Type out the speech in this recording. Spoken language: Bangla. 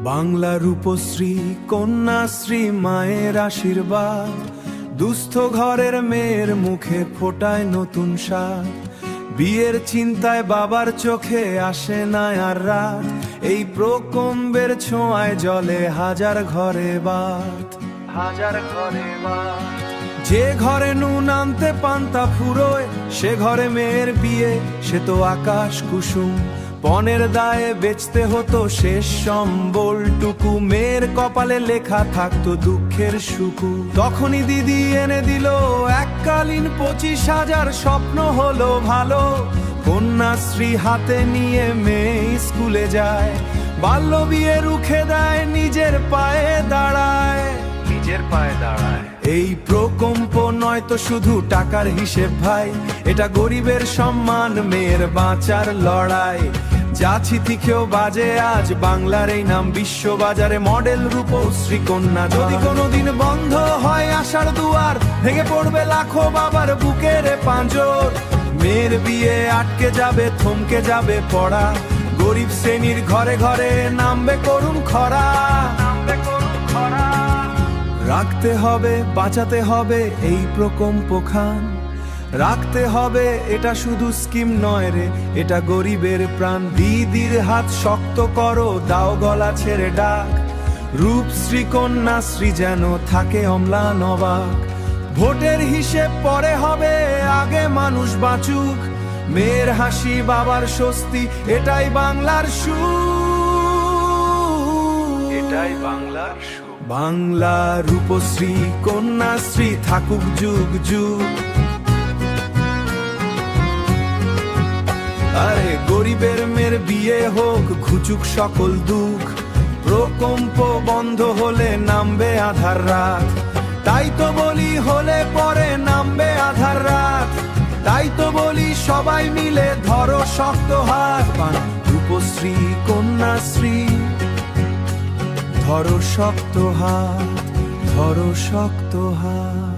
বাংলা রূপশ্রী কন্যাশ্রী মায়ের আশীর্বাদ, দুস্থ ঘরের মেয়ের মুখে ফোটায় নতুন স্বাদ। বিয়ের চিন্তায় বাবার চোখে আসে না আর রাত, এই প্রকম্পের ছোঁয়ায় জলে হাজার ঘরে বাত, হাজার ঘরে বাত। যে ঘরে নুন আনতে পান্তা ফুরোয়, সে ঘরে মেয়ের বিয়ে, সে তো আকাশ কুসুম। পণের দায়ে বেচতে হতো শেষ সম্বলটুকু, মেয়ের কপালে লেখা থাকতো দুঃখের সুকু। তখনই দিদি এনে দিল এককালীন 25,000, স্বপ্ন হলো ভালো। কন্যাশ্রী হাতে নিয়ে মেয়ে স্কুলে যায়, বাল্য বিয়ে রুখে দেয়, নিজের পায়ে দাঁড়ায়, নিজের পায়ে দাঁড়ায়। এই প্রকম্প নয় তো শুধু টাকার হিসেব ভাই, এটা গরিবের সম্মান, মেয়ের বাঁচার লড়াই। যা চিঠিকেও বাজে আজ বাংলার এই নাম, বিশ্ববাজারে মডেল রূপশ্রী কন্যা। যদি কোনোদিন বন্ধ হয় আশার দুয়ার, ভেঙে পড়বে লাখো বাবার বুকের পাঁজর। মেয়ের বিয়ে আটকে যাবে, থমকে যাবে পড়া, গরিব শ্রেণীর ঘরে ঘরে নামবে করুণ খরা, নামবে করুণ খরা। রাখতে হবে, বাঁচাতে হবে এই প্রকম্প খান, রাখতে হবে, এটা শুধু স্কিম নয় রে, এটা গরিবের প্রাণ। দিদির হাত শক্ত করো, দাও গলা ছেড়ে ডাক, রূপশ্রী কন্যাশ্রী যেন থাকে অম্লান অবাক। ভোটের হিসেব পরে হবে, আগে মানুষ বাঁচুক, মেয়ের হাসি বাবার স্বস্তি, এটাই বাংলার সুখ, এটাই বাংলার সুখ। বাংলা রূপশ্রী কন্যাশ্রী থাকুক যুগ যুগ। আরে গরিবের মেয়ের বিয়ে হোক, ঘুচুক সকল দুঃখ, প্রকম্প বন্ধ হলে নামবে আধার রাত। তাই তো বলি হলে পরে নামবে আধার রাত, তাই তো বলি সবাই মিলে ধরো শক্ত হাত। রূপশ্রী কন্যাশ্রী ধরো শক্ত হাত, ধরো শক্ত হাত।